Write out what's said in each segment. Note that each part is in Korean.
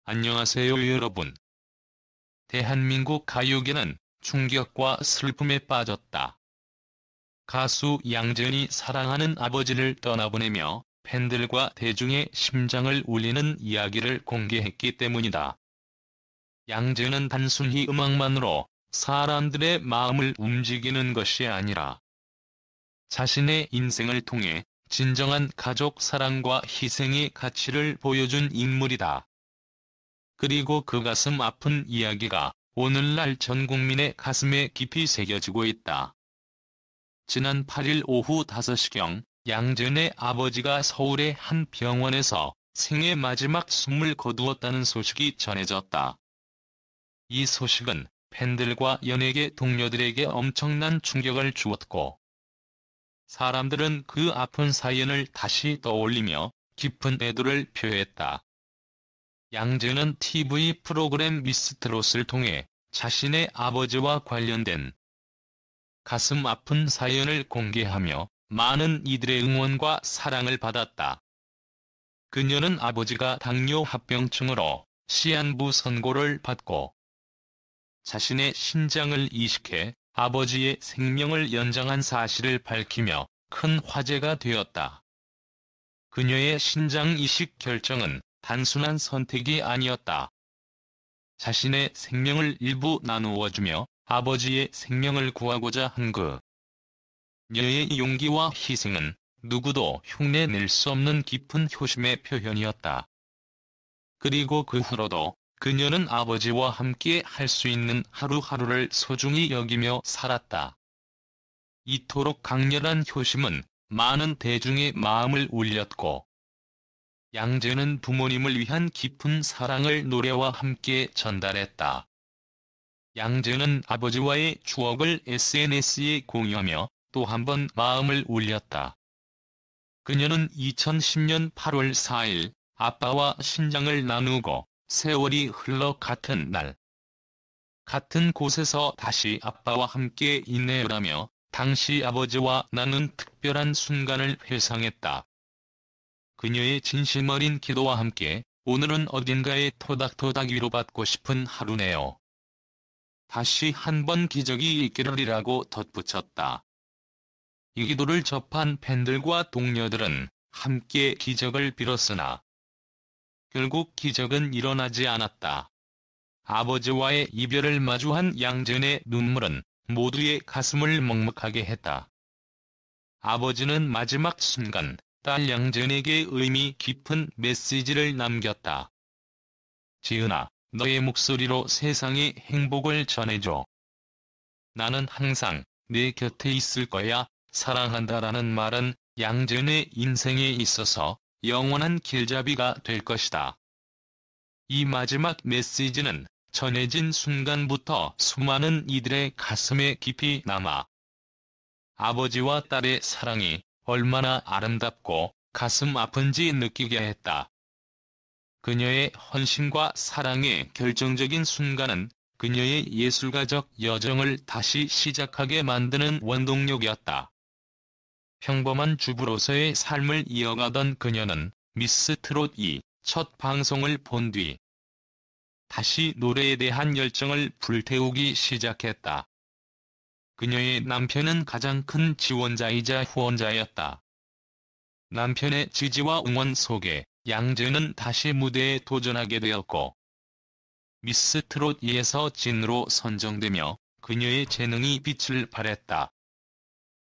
안녕하세요 여러분. 대한민국 가요계는 충격과 슬픔에 빠졌다. 가수 양재은이 사랑하는 아버지를 떠나보내며 팬들과 대중의 심장을 울리는 이야기를 공개했기 때문이다. 양재은은 단순히 음악만으로 사람들의 마음을 움직이는 것이 아니라 자신의 인생을 통해 진정한 가족 사랑과 희생의 가치를 보여준 인물이다. 그리고 그 가슴 아픈 이야기가 오늘날 전 국민의 가슴에 깊이 새겨지고 있다. 지난 8일 오후 5시경 양재은의 아버지가 서울의 한 병원에서 생애 마지막 숨을 거두었다는 소식이 전해졌다. 이 소식은 팬들과 연예계 동료들에게 엄청난 충격을 주었고, 사람들은 그 아픈 사연을 다시 떠올리며 깊은 애도를 표했다. 양재은은 TV 프로그램 미스트롯을 통해 자신의 아버지와 관련된 가슴 아픈 사연을 공개하며 많은 이들의 응원과 사랑을 받았다. 그녀는 아버지가 당뇨 합병증으로 시한부 선고를 받고 자신의 신장을 이식해 아버지의 생명을 연장한 사실을 밝히며 큰 화제가 되었다. 그녀의 신장 이식 결정은 단순한 선택이 아니었다. 자신의 생명을 일부 나누어주며 아버지의 생명을 구하고자 한 그녀의 용기와 희생은 누구도 흉내낼 수 없는 깊은 효심의 표현이었다. 그리고 그 후로도 그녀는 아버지와 함께 할 수 있는 하루하루를 소중히 여기며 살았다. 이토록 강렬한 효심은 많은 대중의 마음을 울렸고, 양재은은 부모님을 위한 깊은 사랑을 노래와 함께 전달했다. 양재은은 아버지와의 추억을 SNS에 공유하며 또 한 번 마음을 울렸다. 그녀는 2010년 8월 4일 아빠와 신장을 나누고 세월이 흘러 같은 날, 같은 곳에서 다시 아빠와 함께 있네요라며 당시 아버지와 나눈 특별한 순간을 회상했다. 그녀의 진심 어린 기도와 함께 오늘은 어딘가에 토닥토닥 위로받고 싶은 하루네요. 다시 한번 기적이 있기를이라고 덧붙였다. 이 기도를 접한 팬들과 동료들은 함께 기적을 빌었으나 결국 기적은 일어나지 않았다. 아버지와의 이별을 마주한 양재은의 눈물은 모두의 가슴을 먹먹하게 했다. 아버지는 마지막 순간 딸 양재은에게 의미 깊은 메시지를 남겼다. 지은아, 너의 목소리로 세상에 행복을 전해줘. 나는 항상 내 곁에 있을 거야. 사랑한다라는 말은 양재은의 인생에 있어서 영원한 길잡이가 될 것이다. 이 마지막 메시지는 전해진 순간부터 수많은 이들의 가슴에 깊이 남아 아버지와 딸의 사랑이 얼마나 아름답고 가슴 아픈지 느끼게 했다. 그녀의 헌신과 사랑의 결정적인 순간은 그녀의 예술가적 여정을 다시 시작하게 만드는 원동력이었다. 평범한 주부로서의 삶을 이어가던 그녀는 미스 트롯 2 첫 방송을 본 뒤 다시 노래에 대한 열정을 불태우기 시작했다. 그녀의 남편은 가장 큰 지원자이자 후원자였다. 남편의 지지와 응원 속에 양재은은 다시 무대에 도전하게 되었고, 미스 트롯 2에서 진으로 선정되며 그녀의 재능이 빛을 발했다.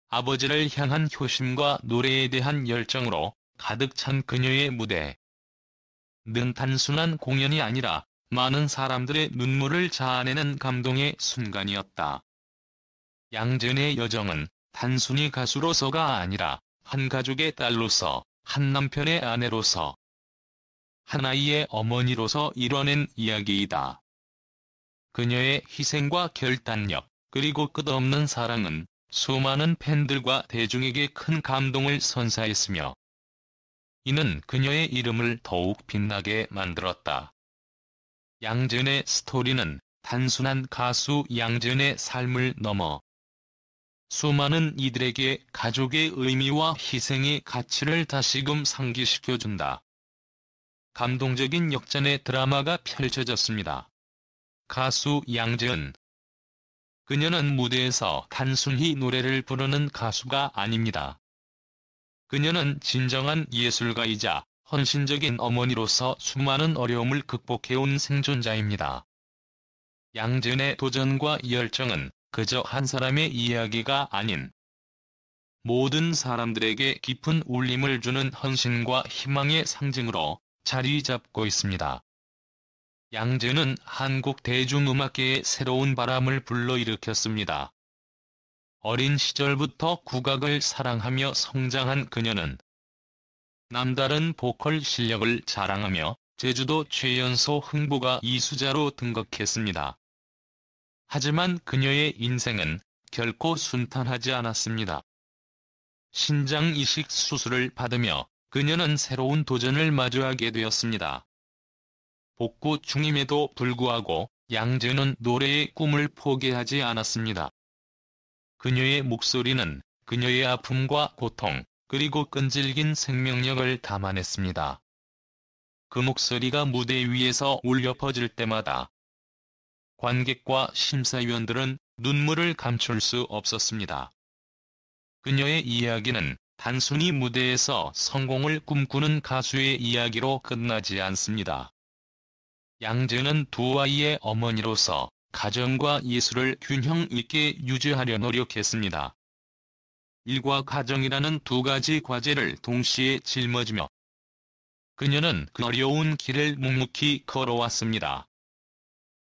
아버지를 향한 효심과 노래에 대한 열정으로 가득 찬 그녀의 무대. 는 단순한 공연이 아니라 많은 사람들의 눈물을 자아내는 감동의 순간이었다. 양재은의 여정은 단순히 가수로서가 아니라 한 가족의 딸로서, 한 남편의 아내로서, 한 아이의 어머니로서 이뤄낸 이야기이다. 그녀의 희생과 결단력, 그리고 끝없는 사랑은 수많은 팬들과 대중에게 큰 감동을 선사했으며, 이는 그녀의 이름을 더욱 빛나게 만들었다. 양재은의 스토리는 단순한 가수 양재은의 삶을 넘어 수많은 이들에게 가족의 의미와 희생의 가치를 다시금 상기시켜준다. 감동적인 역전의 드라마가 펼쳐졌습니다. 가수 양재은. 그녀는 무대에서 단순히 노래를 부르는 가수가 아닙니다. 그녀는 진정한 예술가이자 헌신적인 어머니로서 수많은 어려움을 극복해온 생존자입니다. 양재은의 도전과 열정은 그저 한 사람의 이야기가 아닌 모든 사람들에게 깊은 울림을 주는 헌신과 희망의 상징으로 자리 잡고 있습니다. 양재은은 한국 대중음악계에 새로운 바람을 불러일으켰습니다. 어린 시절부터 국악을 사랑하며 성장한 그녀는 남다른 보컬 실력을 자랑하며 제주도 최연소 흥부가 이수자로 등극했습니다. 하지만 그녀의 인생은 결코 순탄하지 않았습니다. 신장 이식 수술을 받으며 그녀는 새로운 도전을 마주하게 되었습니다. 복구 중임에도 불구하고 양재은은 노래의 꿈을 포기하지 않았습니다. 그녀의 목소리는 그녀의 아픔과 고통, 그리고 끈질긴 생명력을 담아냈습니다. 그 목소리가 무대 위에서 울려 퍼질 때마다 관객과 심사위원들은 눈물을 감출 수 없었습니다. 그녀의 이야기는 단순히 무대에서 성공을 꿈꾸는 가수의 이야기로 끝나지 않습니다. 양재은은 두 아이의 어머니로서 가정과 예술을 균형 있게 유지하려 노력했습니다. 일과 가정이라는 두 가지 과제를 동시에 짊어지며 그녀는 그 어려운 길을 묵묵히 걸어왔습니다.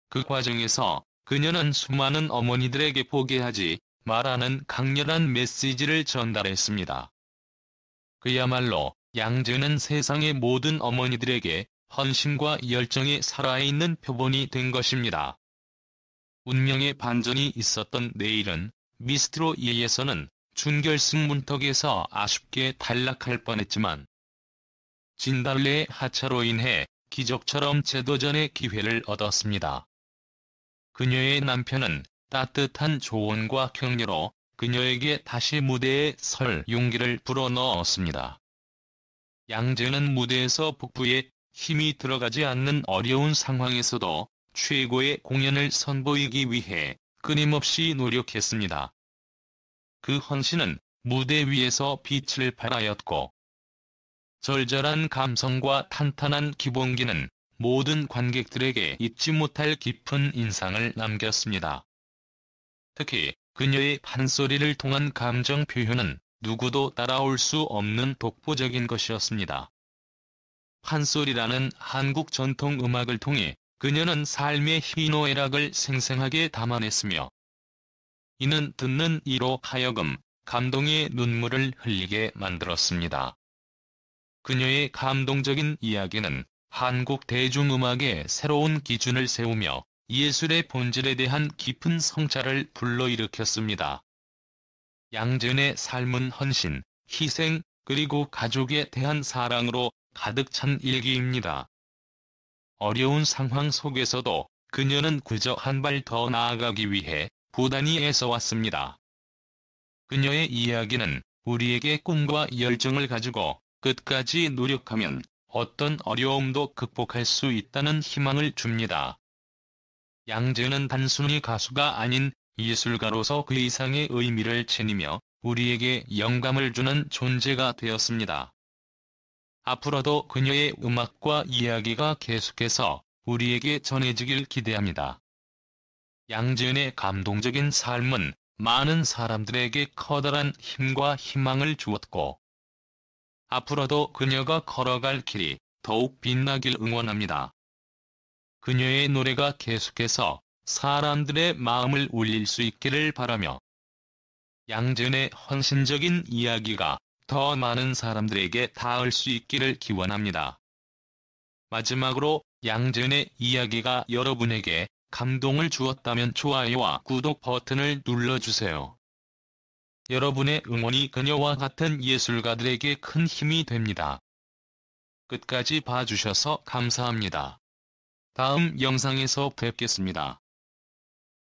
그 과정에서 그녀는 수많은 어머니들에게 포기하지 말라는 강렬한 메시지를 전달했습니다. 그야말로 양재은은 세상의 모든 어머니들에게 헌신과 열정이 살아있는 표본이 된 것입니다. 운명의 반전이 있었던 내일은 미스트롯 2에서는 준결승 문턱에서 아쉽게 탈락할 뻔했지만 진달래의 하차로 인해 기적처럼 재도전의 기회를 얻었습니다. 그녀의 남편은 따뜻한 조언과 격려로 그녀에게 다시 무대에 설 용기를 불어넣었습니다. 양재은은 무대에서 복부에 힘이 들어가지 않는 어려운 상황에서도 최고의 공연을 선보이기 위해 끊임없이 노력했습니다. 그 헌신은 무대 위에서 빛을 발하였고 절절한 감성과 탄탄한 기본기는 모든 관객들에게 잊지 못할 깊은 인상을 남겼습니다. 특히 그녀의 판소리를 통한 감정 표현은 누구도 따라올 수 없는 독보적인 것이었습니다. 판소리라는 한국 전통 음악을 통해 그녀는 삶의 희노애락을 생생하게 담아냈으며 이는 듣는 이로 하여금 감동의 눈물을 흘리게 만들었습니다. 그녀의 감동적인 이야기는 한국 대중음악의 새로운 기준을 세우며 예술의 본질에 대한 깊은 성찰을 불러일으켰습니다. 양재은의 삶은 헌신, 희생, 그리고 가족에 대한 사랑으로 가득 찬 일기입니다. 어려운 상황 속에서도 그녀는 그저 한 발 더 나아가기 위해 부단히 애써왔습니다. 그녀의 이야기는 우리에게 꿈과 열정을 가지고 끝까지 노력하면 어떤 어려움도 극복할 수 있다는 희망을 줍니다. 양재은은 단순히 가수가 아닌 예술가로서 그 이상의 의미를 지니며 우리에게 영감을 주는 존재가 되었습니다. 앞으로도 그녀의 음악과 이야기가 계속해서 우리에게 전해지길 기대합니다. 양재은의 감동적인 삶은 많은 사람들에게 커다란 힘과 희망을 주었고 앞으로도 그녀가 걸어갈 길이 더욱 빛나길 응원합니다. 그녀의 노래가 계속해서 사람들의 마음을 울릴 수 있기를 바라며 양재은의 헌신적인 이야기가 더 많은 사람들에게 닿을 수 있기를 기원합니다. 마지막으로 양재은의 이야기가 여러분에게 감동을 주었다면 좋아요와 구독 버튼을 눌러주세요. 여러분의 응원이 그녀와 같은 예술가들에게 큰 힘이 됩니다. 끝까지 봐주셔서 감사합니다. 다음 영상에서 뵙겠습니다.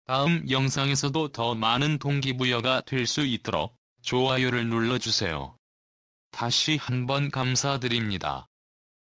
다음 영상에서도 더 많은 동기부여가 될 수 있도록 좋아요를 눌러주세요. 다시 한번 감사드립니다.